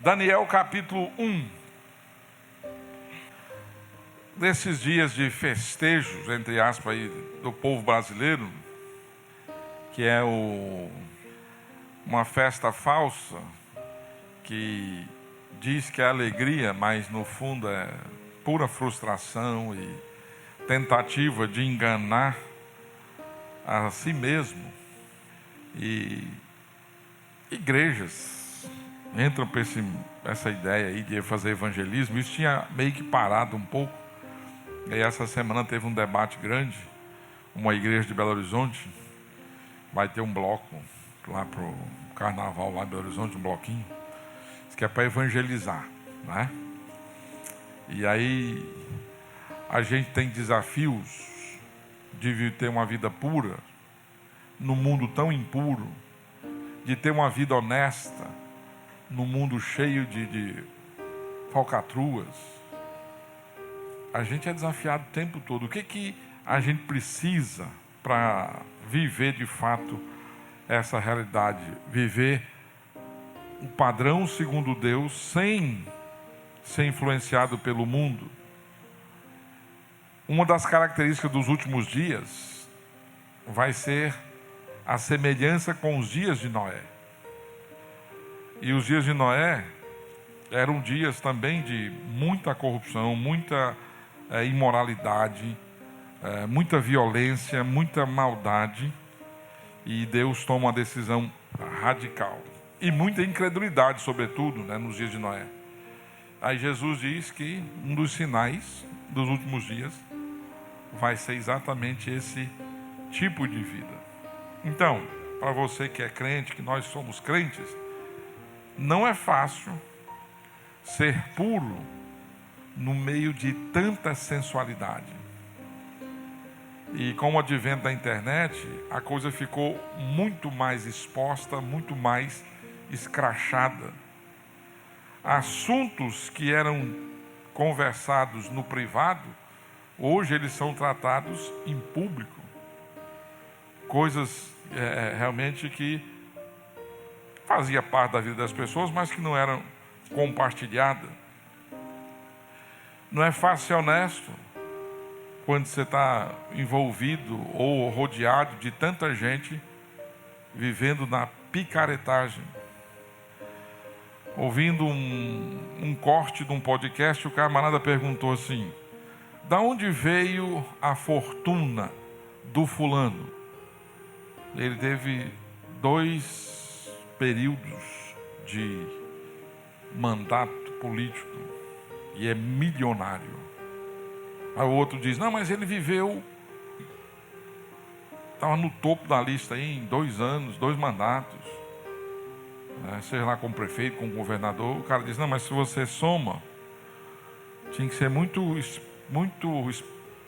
Daniel capítulo 1. Nesses dias de festejos, entre aspas, aí, do povo brasileiro, que é uma festa falsa, que diz que é alegria, mas no fundo é pura frustração e tentativa de enganar a si mesmo. E igrejas entram para essa ideia aí de fazer evangelismo. Isso tinha meio que parado um pouco. E aí essa semana teve um debate grande. Uma igreja de Belo Horizonte vai ter um bloco lá para o carnaval lá em Belo Horizonte, um bloquinho. Isso que é para evangelizar, né? E aí a gente tem desafios de ter uma vida pura no mundo tão impuro, de ter uma vida honesta no mundo cheio de falcatruas. A gente é desafiado o tempo todo. O que a gente precisa para viver de fato essa realidade? Viver o padrão segundo Deus, sem ser influenciado pelo mundo. Uma das características dos últimos dias vai ser a semelhança com os dias de Noé. E os dias de Noé eram dias também de muita corrupção, muita imoralidade, muita violência, muita maldade. E Deus toma uma decisão radical. E muita incredulidade, sobretudo, né, nos dias de Noé. Aí Jesus diz que um dos sinais dos últimos dias vai ser exatamente esse tipo de vida. Então, para você que é crente, que nós somos crentes, não é fácil ser puro no meio de tanta sensualidade. E com o advento da internet, a coisa ficou muito mais exposta, muito mais escrachada. Assuntos que eram conversados no privado, hoje eles são tratados em público. Coisas realmente que fazia parte da vida das pessoas, mas que não eram compartilhadas. Não é fácil ser honesto quando você está envolvido ou rodeado de tanta gente vivendo na picaretagem. Ouvindo um corte de um podcast, o camarada perguntou assim: da onde veio a fortuna do fulano? Ele teve 2 períodos de mandato político e é milionário. Aí o outro diz: não, mas ele viveu, estava no topo da lista aí em 2 anos, 2 mandatos, seja lá como prefeito, como governador. O cara diz: não, mas se você soma, tinha que ser muito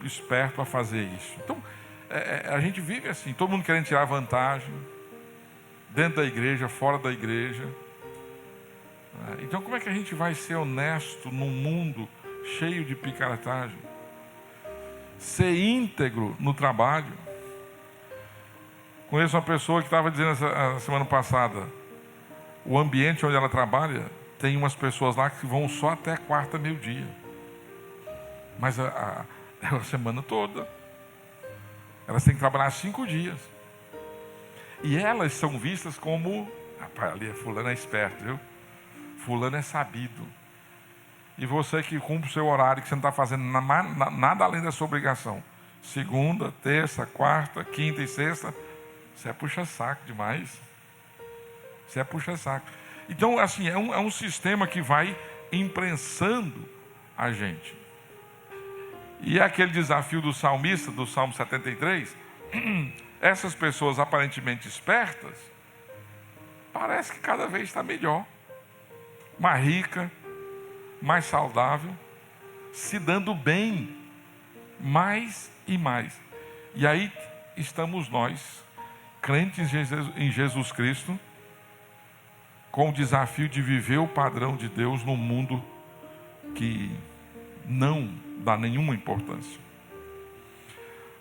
esperto a fazer isso. Então a gente vive assim, todo mundo querendo tirar vantagem, dentro da igreja, fora da igreja. Então como é que a gente vai ser honesto num mundo cheio de picaretagem? Ser íntegro no trabalho. Conheço uma pessoa que estava dizendo a semana passada, o ambiente onde ela trabalha, tem umas pessoas lá que vão só até quarta, meio-dia. Mas a semana toda. Elas têm que trabalhar 5 dias. E elas são vistas como: rapaz, ali fulano é esperto, viu? Fulano é sabido. E você que cumpre o seu horário, que você não está fazendo nada além da sua obrigação, segunda, terça, quarta, quinta e sexta, você é puxa-saco demais. Você é puxa-saco. Então, assim, é um sistema que vai imprensando a gente. E é aquele desafio do salmista, do Salmo 73, essas pessoas aparentemente espertas, parece que cada vez está melhor, mais rica, mais saudável, se dando bem, mais e mais. E aí estamos nós, crentes em Jesus Cristo, com o desafio de viver o padrão de Deus num mundo que não dá nenhuma importância.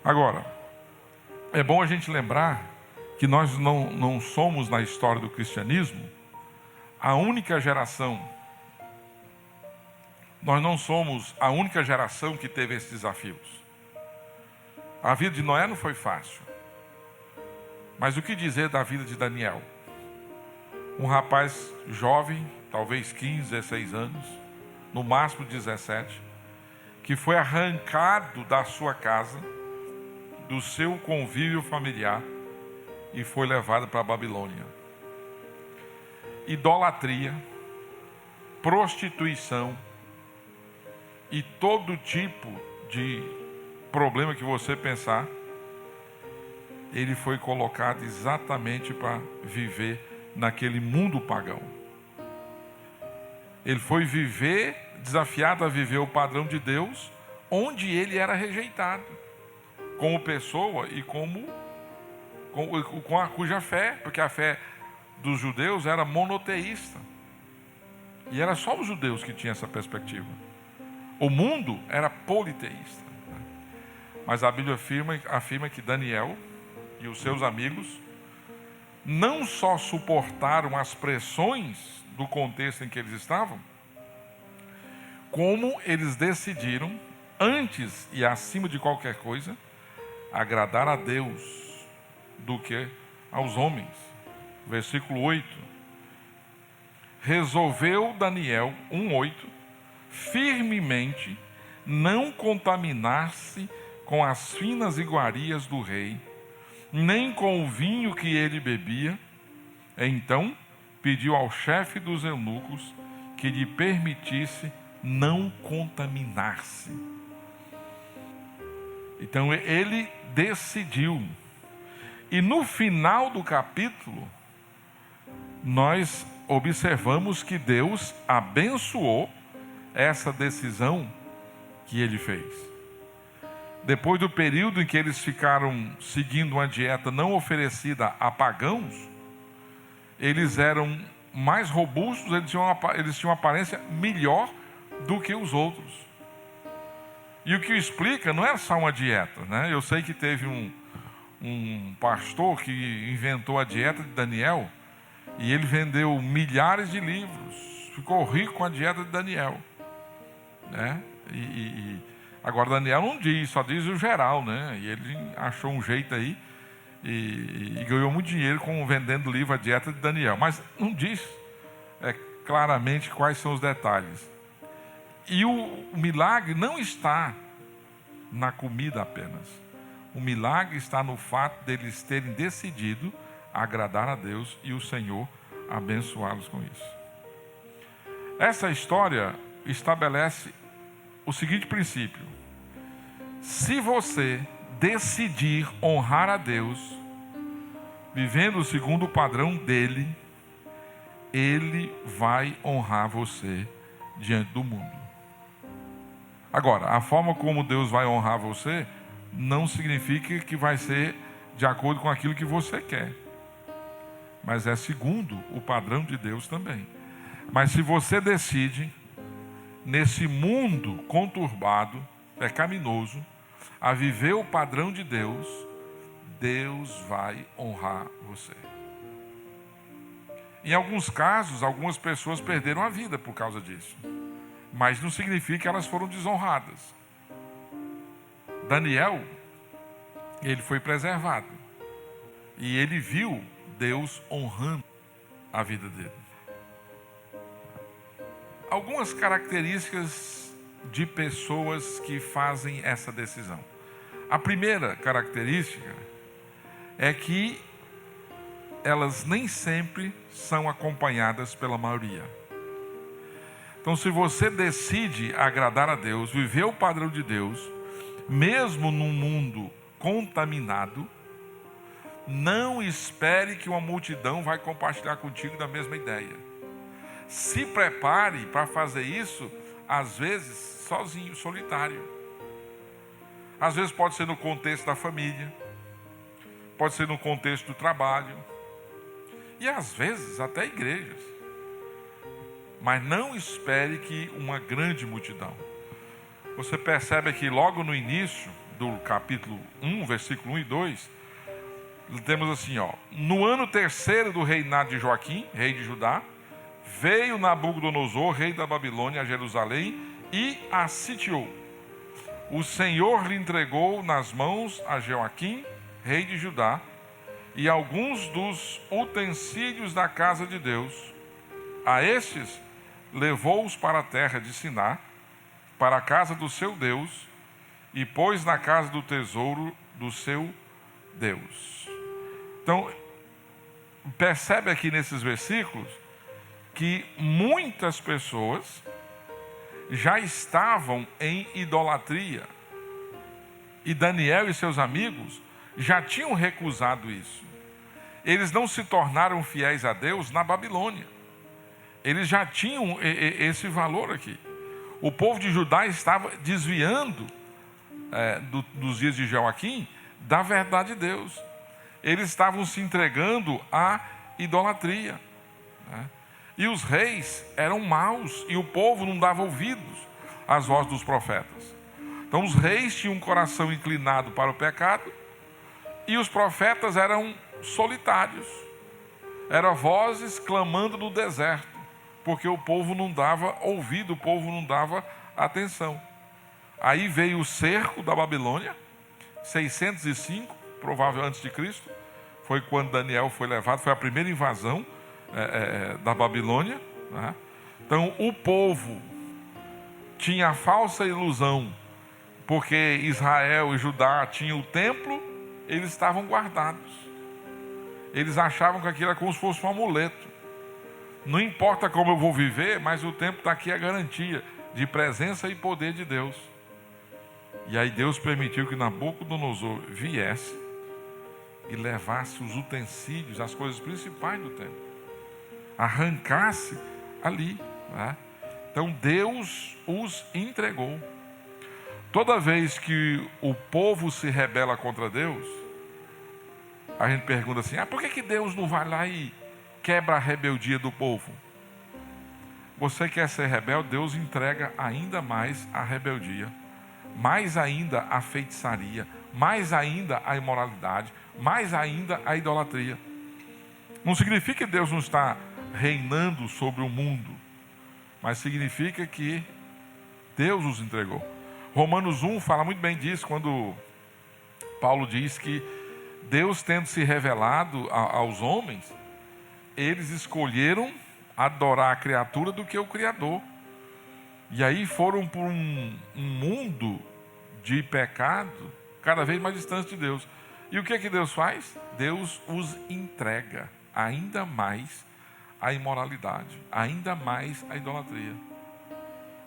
Agora, é bom a gente lembrar que nós não somos, na história do cristianismo, a única geração Nós não somos a única geração que teve esses desafios. A vida de Noé não foi fácil. Mas o que dizer da vida de Daniel? Um rapaz jovem, talvez 15, 16 anos, no máximo 17, que foi arrancado da sua casa, do seu convívio familiar, e foi levado para a Babilônia. Idolatria, prostituição e todo tipo de problema que você pensar, ele foi colocado exatamente para viver naquele mundo pagão. Ele foi desafiado a viver o padrão de Deus, onde ele era rejeitado, como pessoa e cuja fé, porque a fé dos judeus era monoteísta. E era só os judeus que tinham essa perspectiva. O mundo era politeísta. Mas a Bíblia afirma que Daniel e os seus amigos não só suportaram as pressões do contexto em que eles estavam, como eles decidiram, antes e acima de qualquer coisa, agradar a Deus do que aos homens. Versículo 8. Resolveu Daniel, 1:8, firmemente não contaminar-se com as finas iguarias do rei, nem com o vinho que ele bebia. Então pediu ao chefe dos eunucos que lhe permitisse não contaminar-se. Então ele decidiu. E no final do capítulo, nós observamos que Deus abençoou essa decisão que ele fez. Depois do período em que eles ficaram seguindo uma dieta não oferecida a pagãos, eles eram mais robustos, eles tinham uma aparência melhor do que os outros. E o que explica não é só uma dieta, né? Eu sei que teve um pastor que inventou a dieta de Daniel, e ele vendeu milhares de livros, ficou rico com a dieta de Daniel, né? Agora Daniel não diz, só diz o geral, né? E ele achou um jeito aí e ganhou muito dinheiro vendendo livro a dieta de Daniel, mas não diz claramente quais são os detalhes. E o milagre não está na comida apenas. O milagre está no fato deles terem decidido agradar a Deus e o Senhor abençoá-los com isso. Essa história estabelece o seguinte princípio: se você decidir honrar a Deus, vivendo segundo o padrão dele, Ele vai honrar você diante do mundo. Agora, a forma como Deus vai honrar você não significa que vai ser de acordo com aquilo que você quer, mas é segundo o padrão de Deus também. Mas se você decide, nesse mundo conturbado, pecaminoso, a viver o padrão de Deus, Deus vai honrar você. Em alguns casos, algumas pessoas perderam a vida por causa disso, mas não significa que elas foram desonradas. Daniel, ele foi preservado, e ele viu Deus honrando a vida dele. Algumas características de pessoas que fazem essa decisão. A primeira característica é que elas nem sempre são acompanhadas pela maioria. Então, se você decide agradar a Deus, viver o padrão de Deus, mesmo num mundo contaminado, não espere que uma multidão vai compartilhar contigo da mesma ideia. Se prepare para fazer isso, às vezes, sozinho, solitário. Às vezes pode ser no contexto da família, pode ser no contexto do trabalho, e às vezes até igrejas. Mas não espere que uma grande multidão. Você percebe aqui logo no início do capítulo 1, versículo 1 e 2, temos assim, no ano 3º do reinado de Joaquim, rei de Judá, veio Nabucodonosor, rei da Babilônia, a Jerusalém, e a sitiou. O Senhor lhe entregou nas mãos a Joaquim, rei de Judá, e alguns dos utensílios da casa de Deus. A estes levou-os para a terra de Siná, para a casa do seu Deus, e pôs na casa do tesouro do seu Deus. Então, percebe aqui nesses versículos que muitas pessoas já estavam em idolatria. E Daniel e seus amigos já tinham recusado isso. Eles não se tornaram fiéis a Deus na Babilônia. Eles já tinham esse valor aqui. O povo de Judá estava desviando dos dias de Joaquim da verdade de Deus. Eles estavam se entregando à idolatria, né? E os reis eram maus e o povo não dava ouvidos às vozes dos profetas. Então os reis tinham um coração inclinado para o pecado e os profetas eram solitários. Eram vozes clamando no deserto, porque o povo não dava ouvido, o povo não dava atenção. Aí veio o cerco da Babilônia, 605, provável antes de Cristo, foi quando Daniel foi levado, foi a primeira invasão da Babilônia, né? Então o povo tinha a falsa ilusão, porque Israel e Judá tinham o templo, eles estavam guardados. Eles achavam que aquilo era como se fosse um amuleto. Não importa como eu vou viver, mas o templo está aqui, a garantia de presença e poder de Deus. E aí Deus permitiu que Nabucodonosor viesse e levasse os utensílios, as coisas principais do templo, arrancasse ali, né? Então Deus os entregou. Toda vez que o povo se rebela contra Deus, a gente pergunta assim: por que Deus não vai lá e quebra a rebeldia do povo? Você quer ser rebelde, Deus entrega ainda mais a rebeldia, mais ainda a feitiçaria, mais ainda a imoralidade, mais ainda a idolatria. Não significa que Deus não está reinando sobre o mundo, mas significa que Deus os entregou. Romanos 1 fala muito bem disso, quando Paulo diz que Deus, tendo se revelado aos homens, eles escolheram adorar a criatura do que o Criador. E aí foram por um mundo de pecado cada vez mais distante de Deus. E o que é que Deus faz? Deus os entrega ainda mais à imoralidade, ainda mais à idolatria.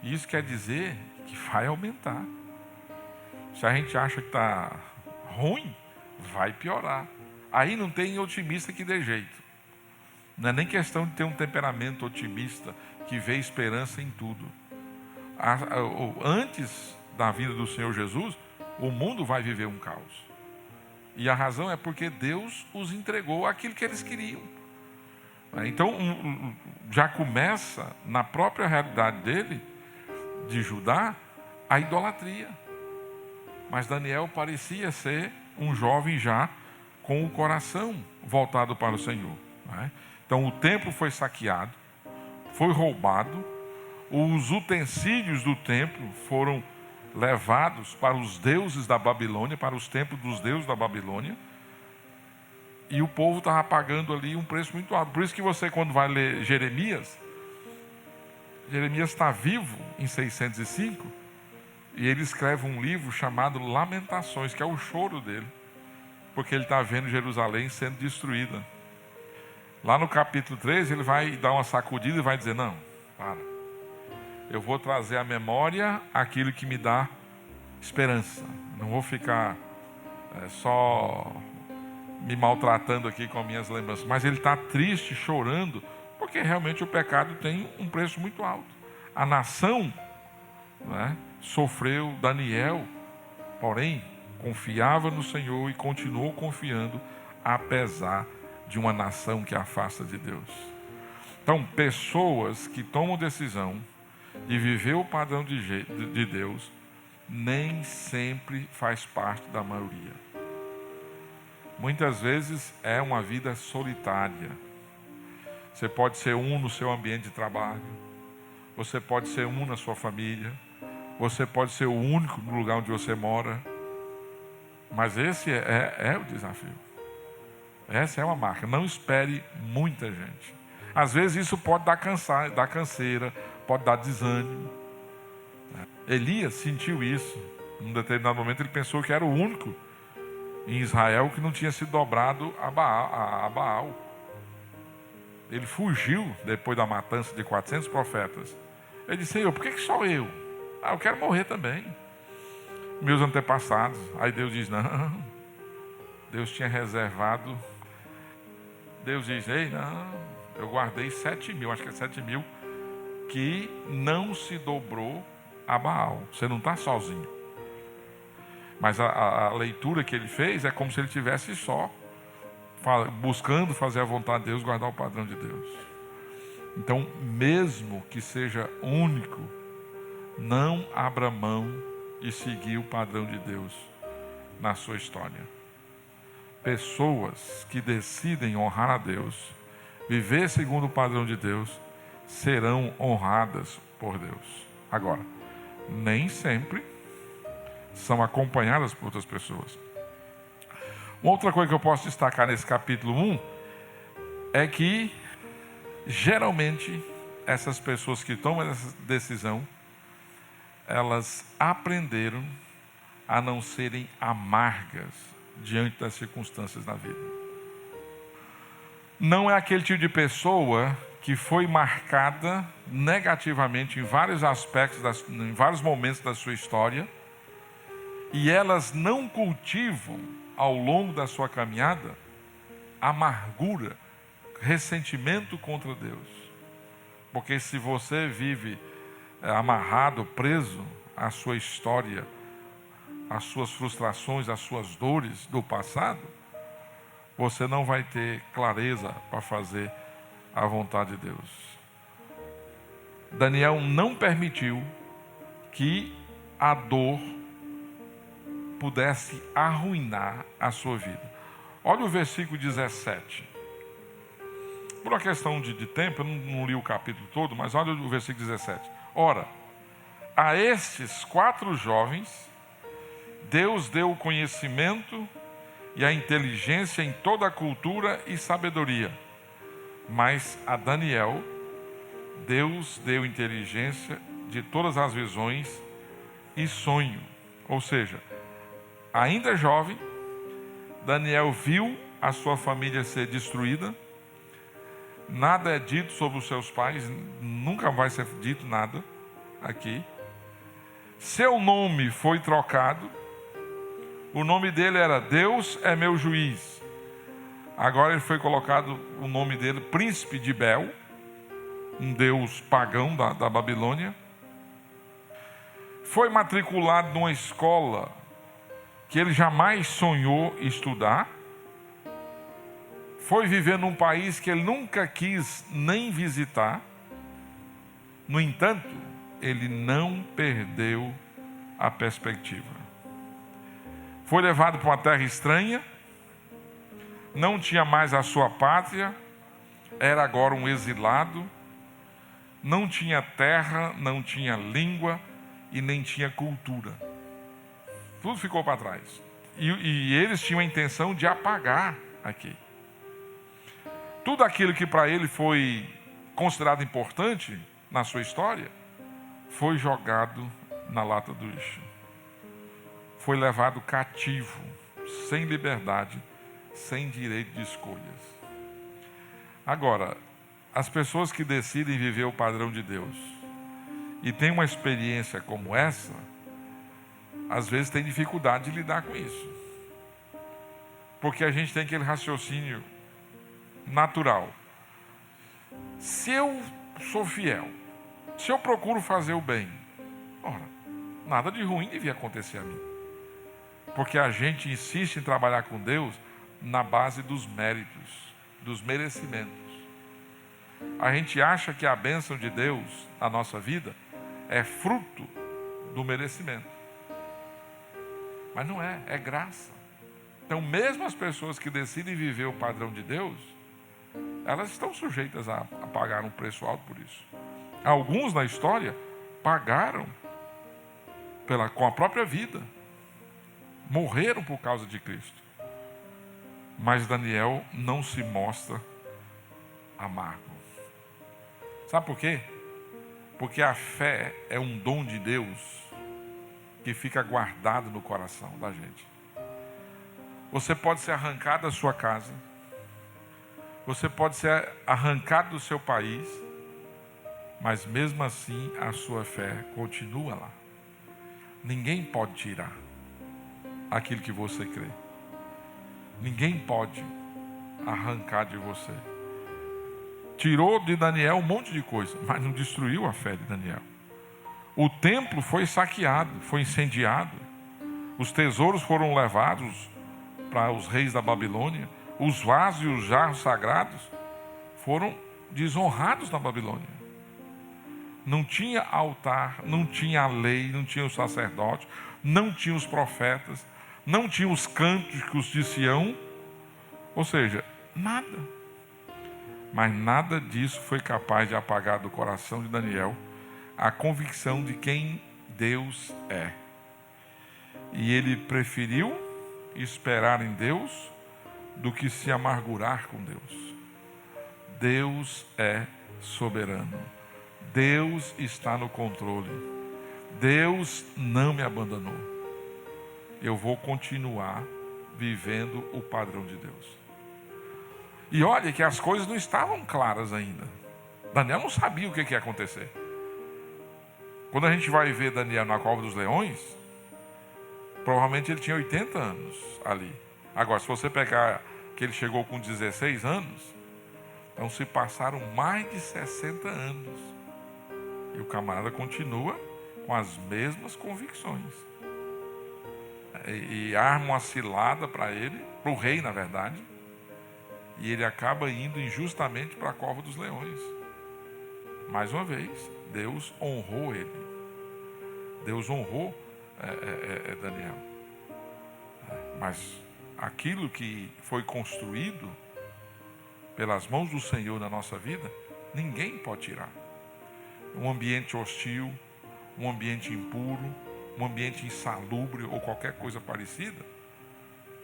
E isso quer dizer que vai aumentar. Se a gente acha que está ruim, vai piorar. Aí não tem otimista que dê jeito. Não é nem questão de ter um temperamento otimista que vê esperança em tudo. Antes da vinda do Senhor Jesus, o mundo vai viver um caos. E a razão é porque Deus os entregou aquilo que eles queriam. Então, já começa na própria realidade dele, de Judá, a idolatria. Mas Daniel parecia ser um jovem já com o coração voltado para o Senhor, né? Então o templo foi saqueado, foi roubado, os utensílios do templo foram levados para os deuses da Babilônia, para os templos dos deuses da Babilônia, e o povo estava pagando ali um preço muito alto. Por isso que você, quando vai ler Jeremias está vivo em 605, e ele escreve um livro chamado Lamentações, que é o choro dele, porque ele está vendo Jerusalém sendo destruída. Lá no capítulo 13, ele vai dar uma sacudida e vai dizer: não, para, eu vou trazer à memória aquilo que me dá esperança. Não vou ficar só me maltratando aqui com as minhas lembranças. Mas ele está triste, chorando, porque realmente o pecado tem um preço muito alto. A nação, né, sofreu. Daniel, porém, confiava no Senhor e continuou confiando, apesar de uma nação que afasta de Deus. Então, pessoas que tomam decisão de viver o padrão de Deus, nem sempre faz parte da maioria. Muitas vezes é uma vida solitária. Você pode ser um no seu ambiente de trabalho, você pode ser um na sua família, Você pode ser o único no lugar onde você mora. Mas esse é o desafio. Essa é uma marca. Não espere muita gente. Às vezes isso pode dar canseira, pode dar desânimo. Elias sentiu isso. Num determinado momento ele pensou que era o único em Israel que não tinha se dobrado a Baal. Ele fugiu depois da matança de 400 profetas. Ele disse: Senhor, por que só eu? Eu quero morrer também. Meus antepassados. Aí Deus diz: não. Deus tinha reservado. Deus diz: ei, não. Eu guardei 7.000, acho que é 7.000, que não se dobrou a Baal. Você não está sozinho. Mas a leitura que ele fez é como se ele estivesse só, buscando fazer a vontade de Deus, guardar o padrão de Deus. Então, mesmo que seja único, não abra mão de seguir o padrão de Deus na sua história. Pessoas que decidem honrar a Deus, viver segundo o padrão de Deus, serão honradas por Deus. Agora, nem sempre são acompanhadas por outras pessoas. Uma outra coisa que eu posso destacar nesse capítulo 1 é que, geralmente, essas pessoas que tomam essa decisão, elas aprenderam a não serem amargas diante das circunstâncias da vida. Não é aquele tipo de pessoa que foi marcada negativamente em vários aspectos, em vários momentos da sua história, e elas não cultivam ao longo da sua caminhada amargura, ressentimento contra Deus. Porque se você vive amarrado, preso à sua história, às suas frustrações, às suas dores do passado, você não vai ter clareza para fazer a vontade de Deus. Daniel não permitiu que a dor pudesse arruinar a sua vida. Olha o versículo 17. Por uma questão de tempo, eu não li o capítulo todo, mas olha o versículo 17. Ora, a estes 4 jovens, Deus deu o conhecimento e a inteligência em toda a cultura e sabedoria. Mas a Daniel, Deus deu inteligência de todas as visões e sonho. Ou seja, ainda jovem, Daniel viu a sua família ser destruída. Nada é dito sobre os seus pais, nunca vai ser dito nada aqui. Seu nome foi trocado. O nome dele era Deus é meu juiz. Agora ele foi colocado o nome dele Príncipe de Bel, um deus pagão da Babilônia. Foi matriculado numa escola que ele jamais sonhou estudar. Foi viver num país que ele nunca quis nem visitar. No entanto, ele não perdeu a perspectiva. Foi levado para uma terra estranha, não tinha mais a sua pátria, era agora um exilado, não tinha terra, não tinha língua e nem tinha cultura. Tudo ficou para trás. E eles tinham a intenção de apagar aqui. Tudo aquilo que para ele foi considerado importante na sua história, foi jogado na lata do lixo. Foi levado cativo, sem liberdade, sem direito de escolhas. Agora, as pessoas que decidem viver o padrão de Deus e têm uma experiência como essa, às vezes tem dificuldade de lidar com isso. Porque a gente tem aquele raciocínio natural. Se eu sou fiel, se eu procuro fazer o bem, ora, nada de ruim devia acontecer a mim. Porque a gente insiste em trabalhar com Deus na base dos méritos, dos merecimentos. A gente acha que a bênção de Deus na nossa vida é fruto do merecimento. Mas não é, é graça. Então, mesmo as pessoas que decidem viver o padrão de Deus, elas estão sujeitas a pagar um preço alto por isso. Alguns na história pagaram com a própria vida. Morreram por causa de Cristo. Mas Daniel não se mostra amargo. Sabe por quê? Porque a fé é um dom de Deus que fica guardado no coração da gente. Você pode ser arrancado da sua casa. Você pode ser arrancado do seu país. Mas mesmo assim a sua fé continua lá. Ninguém pode tirar aquilo que você crê. Ninguém pode arrancar de você. Tirou de Daniel um monte de coisa, mas não destruiu a fé de Daniel. O templo foi saqueado, foi incendiado. Os tesouros foram levados para os reis da Babilônia. Os vasos e os jarros sagrados foram desonrados na Babilônia. Não tinha altar, não tinha a lei, não tinha os sacerdotes, não tinha os profetas, não tinha os cânticos de Sião, ou seja, nada. Mas nada disso foi capaz de apagar do coração de Daniel a convicção de quem Deus é. E ele preferiu esperar em Deus do que se amargurar com Deus. Deus é soberano. Deus está no controle. Deus não me abandonou. Eu vou continuar vivendo o padrão de Deus. E olha que as coisas não estavam claras ainda. Daniel não sabia o que ia acontecer. Quando a gente vai ver Daniel na cova dos leões, provavelmente ele tinha 80 anos ali. Agora, se você pegar que ele chegou com 16 anos, então se passaram mais de 60 anos. E o camarada continua com as mesmas convicções. E arma uma cilada para ele, para o rei, na verdade. E ele acaba indo injustamente para a cova dos leões. Mais uma vez, Deus honrou ele. Deus honrou Daniel. Mas aquilo que foi construído pelas mãos do Senhor na nossa vida, ninguém pode tirar. Um ambiente hostil, um ambiente impuro, um ambiente insalubre ou qualquer coisa parecida,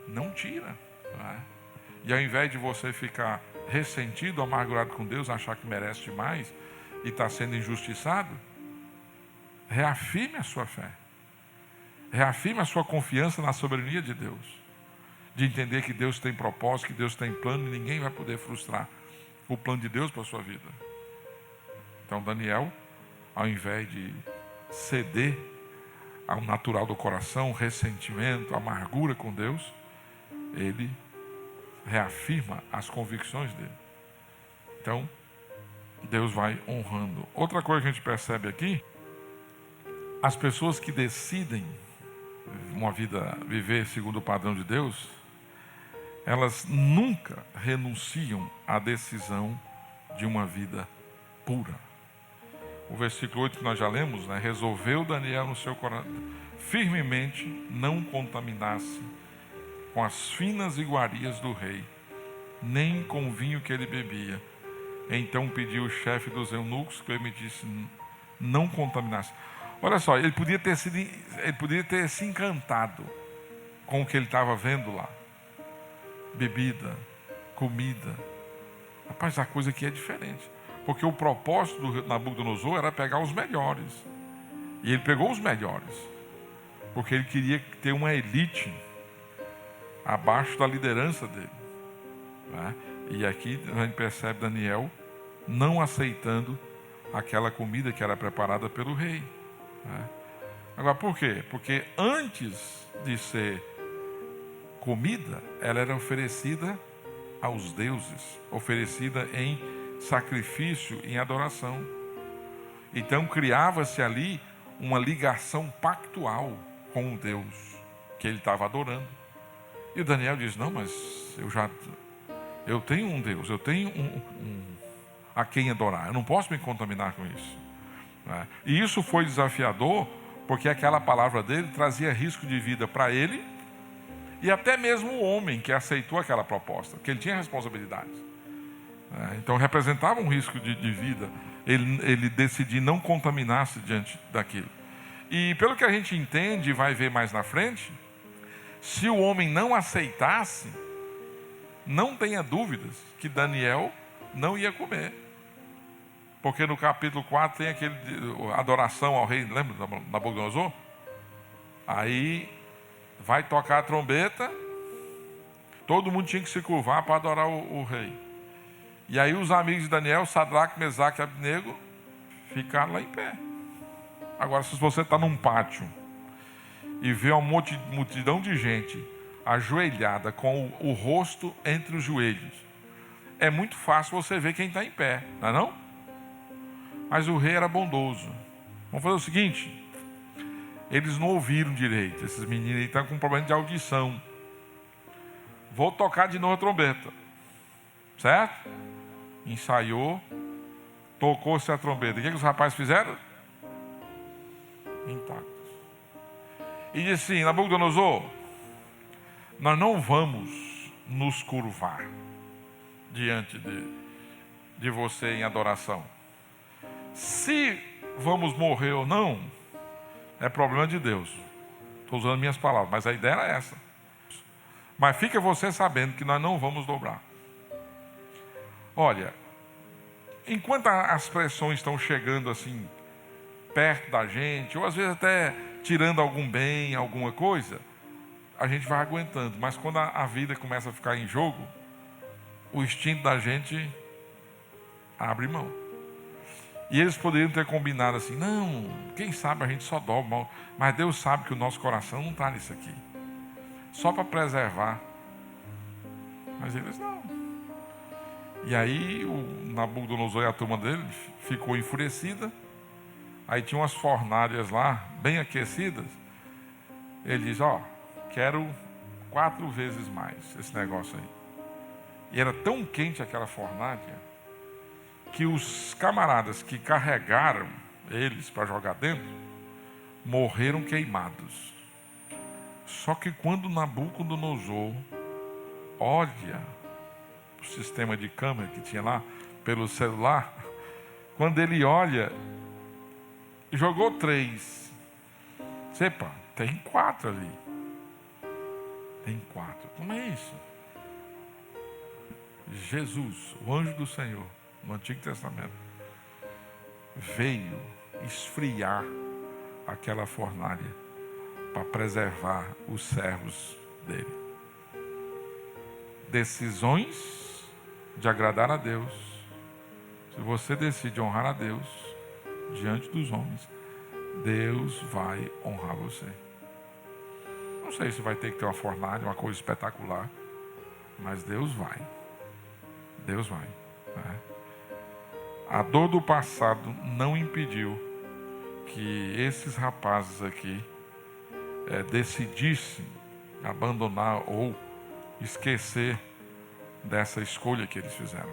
não tira. Não é? E ao invés de você ficar ressentido, amargurado com Deus, achar que merece demais e está sendo injustiçado, reafirme a sua fé. Reafirme a sua confiança na soberania de Deus. De entender que Deus tem propósito, que Deus tem plano e ninguém vai poder frustrar o plano de Deus para a sua vida. Então Daniel, ao invés de ceder ao natural do coração, ressentimento, amargura com Deus, ele reafirma as convicções dele. Então, Deus vai honrando. Outra coisa que a gente percebe aqui, as pessoas que decidem viver segundo o padrão de Deus, elas nunca renunciam à decisão de uma vida pura. O versículo 8 que nós já lemos, né? Resolveu Daniel no seu coração firmemente não contaminar-se com as finas iguarias do rei, nem com o vinho que ele bebia. Então pediu o chefe dos eunucos que permitisse não contaminar-se. Olha só, ele podia ter se encantado com o que ele estava vendo lá. Bebida, comida. Rapaz, a coisa aqui é diferente. Porque o propósito do Nabucodonosor era pegar os melhores. E ele pegou os melhores. Porque ele queria ter uma elite abaixo da liderança dele. Né? E aqui a gente percebe Daniel não aceitando aquela comida que era preparada pelo rei. Né? Agora, por quê? Porque antes de ser comida, ela era oferecida aos deuses, oferecida em sacrifício, em adoração. Então criava-se ali uma ligação pactual com o Deus que ele estava adorando. E o Daniel diz, não, mas eu tenho um Deus, eu tenho a quem adorar, eu não posso me contaminar com isso. Né? E isso foi desafiador, porque aquela palavra dele trazia risco de vida para ele e até mesmo o homem que aceitou aquela proposta, que ele tinha responsabilidades. Então representava um risco de vida ele decidir não contaminar-se diante daquilo. E pelo que a gente entende e vai ver mais na frente, se o homem não aceitasse, não tenha dúvidas que Daniel não ia comer. Porque no capítulo 4 tem aquele adoração ao rei, lembra da Nabucodonosor? Aí vai tocar a trombeta, todo mundo tinha que se curvar para adorar o rei. E aí os amigos de Daniel, Sadraque, Mesaque e Abednego, ficaram lá em pé. Agora, se você está num pátio e vê uma multidão de gente ajoelhada com o rosto entre os joelhos, é muito fácil você ver quem está em pé, não é não? Mas o rei era bondoso. Vamos fazer o seguinte: eles não ouviram direito, esses meninos aí estão com problema de audição. Vou tocar de novo a trombeta, certo? Ensaiou, tocou-se a trombeta. O que os rapazes fizeram? Intactos. E disse assim: Nabucodonosor, nós não vamos nos curvar diante de você em adoração. Se vamos morrer ou não, é problema de Deus. Estou usando minhas palavras, mas a ideia era essa. Mas fica você sabendo que nós não vamos dobrar. Olha, enquanto as pressões estão chegando assim, perto da gente, ou às vezes até tirando algum bem, alguma coisa, a gente vai aguentando. Mas quando a vida começa a ficar em jogo, o instinto da gente abre mão. E eles poderiam ter combinado assim: não, quem sabe a gente só dobra, mas Deus sabe que o nosso coração não está nisso aqui, só para preservar. Mas eles não. E aí o Nabucodonosor e a turma dele ficou enfurecida. Aí tinha umas fornalhas lá, bem aquecidas. Ele diz: quero 4 vezes mais esse negócio aí. E era tão quente aquela fornalha que os camaradas que carregaram eles para jogar dentro morreram queimados. Só que quando Nabucodonosor olha o sistema de câmera que tinha lá pelo celular, quando ele olha, jogou 3. Sepa, tem 4 ali. Tem 4. Como é isso? Jesus, o anjo do Senhor, no Antigo Testamento, veio esfriar aquela fornalha para preservar os servos dele. Decisões de agradar a Deus. Se você decide honrar a Deus diante dos homens, Deus vai honrar você. Não sei se vai ter que ter uma fornalha, uma coisa espetacular, mas Deus vai. Deus vai. Né? A dor do passado não impediu que esses rapazes aqui decidissem abandonar ou esquecer dessa escolha que eles fizeram.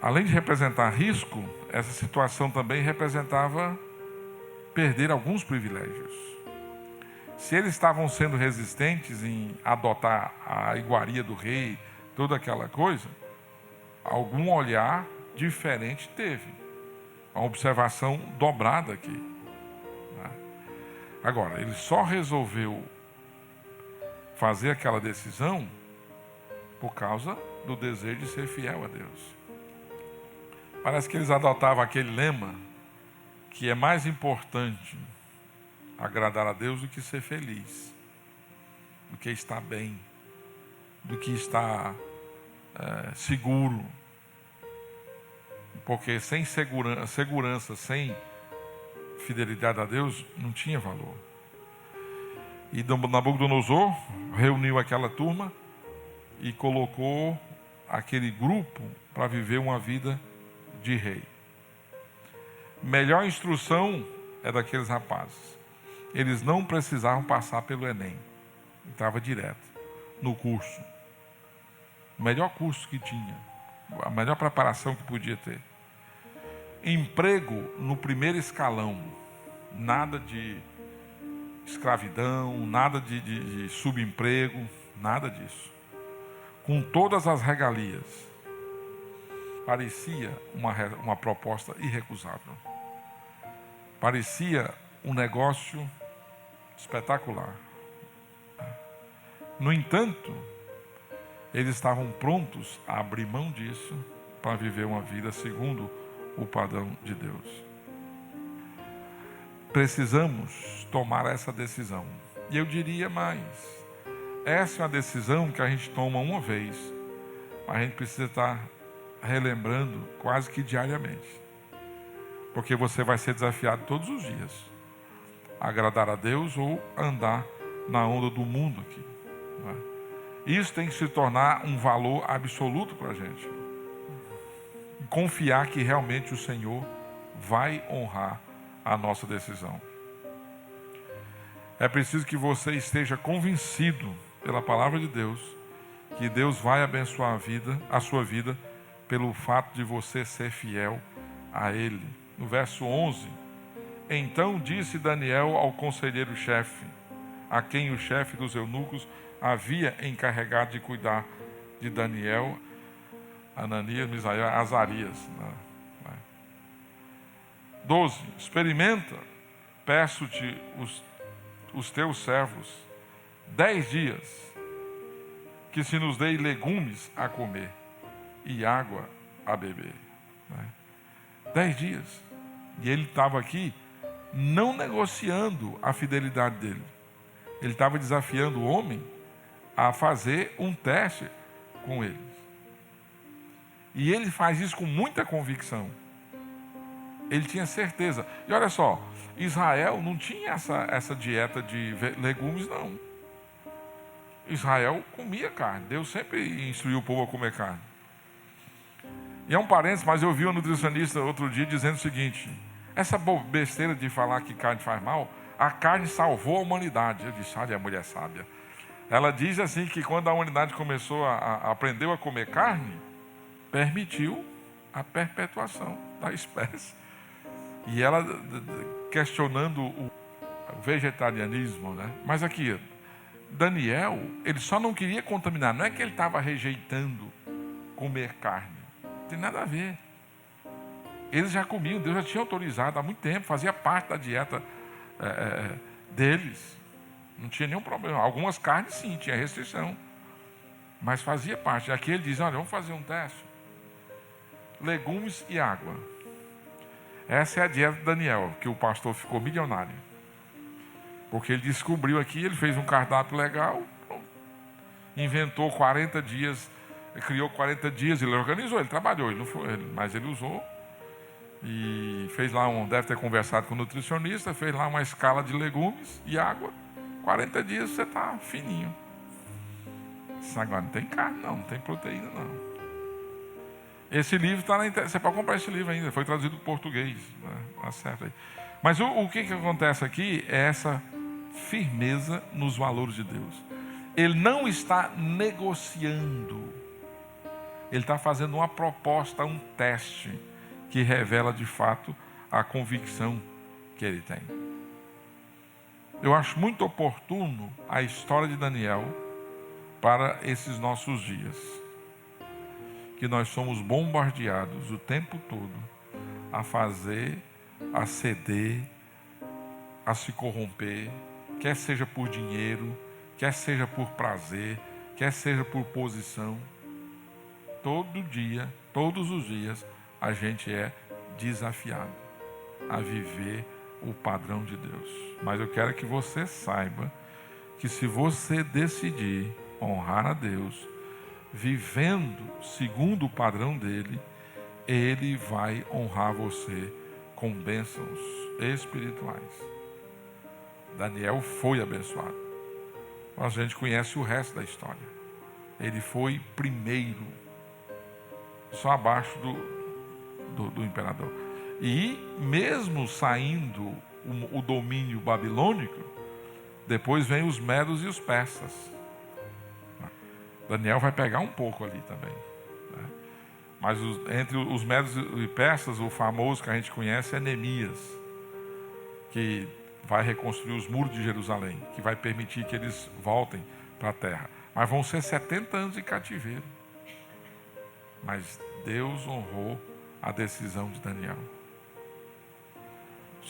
Além de representar risco, essa situação também representava perder alguns privilégios. Se eles estavam sendo resistentes em adotar a iguaria do rei, toda aquela coisa, algum olhar diferente teve. Uma observação dobrada aqui. Né? Agora, ele só resolveu fazer aquela decisão por causa do desejo de ser fiel a Deus. Parece que eles adotavam aquele lema que é mais importante agradar a Deus do que ser feliz, do que estar bem, do que estar seguro. Porque sem segurança, sem fidelidade a Deus, não tinha valor. E Nabucodonosor reuniu aquela turma e colocou aquele grupo para viver uma vida de rei. Melhor instrução é daqueles rapazes. Eles não precisavam passar pelo Enem. Entrava direto no curso. O melhor curso que tinha. A melhor preparação que podia ter. Emprego no primeiro escalão. Nada de escravidão, nada de subemprego, nada disso. Com todas as regalias. Parecia uma proposta irrecusável. Parecia um negócio espetacular. No entanto, eles estavam prontos a abrir mão disso para viver uma vida segundo o padrão de Deus. Precisamos tomar essa decisão. E eu diria mais, essa é uma decisão que a gente toma uma vez, mas a gente precisa estar relembrando quase que diariamente. Porque você vai ser desafiado todos os dias a agradar a Deus ou andar na onda do mundo aqui. Não é? Isso tem que se tornar um valor absoluto para a gente. Confiar que realmente o Senhor vai honrar a nossa decisão. É preciso que você esteja convencido pela palavra de Deus que Deus vai abençoar a sua vida pelo fato de você ser fiel a Ele. No verso 11, então disse Daniel ao conselheiro-chefe, a quem o chefe dos eunucos havia encarregado de cuidar de Daniel, Ananias, Misael, Azarias. 12. Experimenta, peço-te os teus servos 10 dias, que se nos dê legumes a comer e água a beber. 10 dias. E ele estava aqui não negociando a fidelidade dele. Ele estava desafiando o homem a fazer um teste com eles. E ele faz isso com muita convicção. Ele tinha certeza. E olha só, Israel não tinha essa dieta de legumes, não. Israel comia carne. Deus sempre instruiu o povo a comer carne. E é um parênteses, mas eu vi um nutricionista outro dia dizendo o seguinte: essa besteira de falar que carne faz mal, a carne salvou a humanidade. Eu disse, olha, a mulher sábia. Ela diz assim que quando a humanidade começou aprendeu a comer carne, permitiu a perpetuação da espécie. E ela questionando o vegetarianismo, né? Mas aqui, Daniel, ele só não queria contaminar. Não é que ele estava rejeitando comer carne. Não tem nada a ver. Eles já comiam, Deus já tinha autorizado há muito tempo, fazia parte da dieta deles. Não tinha nenhum problema. Algumas carnes sim, tinha restrição. Mas fazia parte. Aqui ele diz, olha, vamos fazer um teste. Legumes e água. Essa é a dieta de Daniel, que o pastor ficou milionário. Porque ele descobriu aqui, ele fez um cardápio legal, inventou 40 dias, criou 40 dias, ele organizou, ele trabalhou, ele não foi, mas ele usou. E fez lá deve ter conversado com o nutricionista, fez lá uma escala de legumes e água. 40 dias você está fininho. Agora não tem carne não tem proteína não. Esse livro está na internet, você pode comprar esse livro ainda, foi traduzido para o português, né? Tá certo aí. Mas o que acontece aqui é essa firmeza nos valores de Deus. Ele não está negociando, ele está fazendo uma proposta, um teste, que revela de fato a convicção que ele tem. Eu acho muito oportuno a história de Daniel para esses nossos dias. Que nós somos bombardeados o tempo todo a fazer, a ceder, a se corromper, quer seja por dinheiro, quer seja por prazer, quer seja por posição. Todo dia, todos os dias, a gente é desafiado a viver o padrão de Deus. Mas eu quero que você saiba que se você decidir honrar a Deus, vivendo segundo o padrão dele, ele vai honrar você com bênçãos espirituais. Daniel foi abençoado. Mas a gente conhece o resto da história. Ele foi primeiro, só abaixo do imperador. E mesmo saindo o domínio babilônico, depois vem os medos e os persas. Daniel vai pegar um pouco ali também, né? Mas entre os medos e persas, o famoso que a gente conhece é Neemias, que vai reconstruir os muros de Jerusalém, que vai permitir que eles voltem para a terra. Mas vão ser 70 anos de cativeiro. Mas Deus honrou a decisão de Daniel.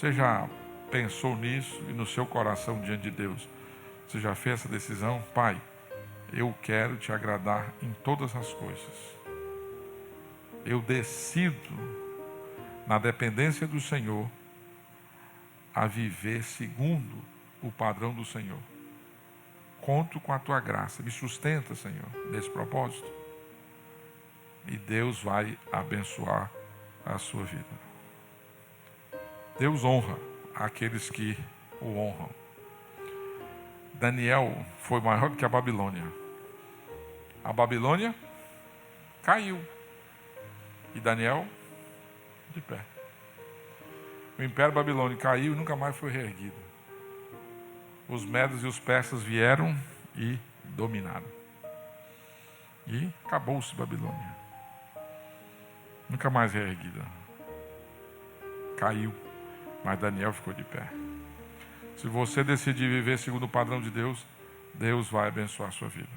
Você já pensou nisso e no seu coração diante de Deus? Você já fez essa decisão? Pai, eu quero te agradar em todas as coisas. Eu decido, na dependência do Senhor, a viver segundo o padrão do Senhor. Conto com a tua graça. Me sustenta, Senhor, nesse propósito. E Deus vai abençoar a sua vida. Deus honra aqueles que o honram. Daniel foi maior do que a Babilônia. A Babilônia caiu. E Daniel, de pé. O Império Babilônico caiu e nunca mais foi reerguido. Os medos e os persas vieram e dominaram. E acabou-se Babilônia. Nunca mais reerguida. Caiu. Mas Daniel ficou de pé. Se você decidir viver segundo o padrão de Deus, Deus vai abençoar a sua vida.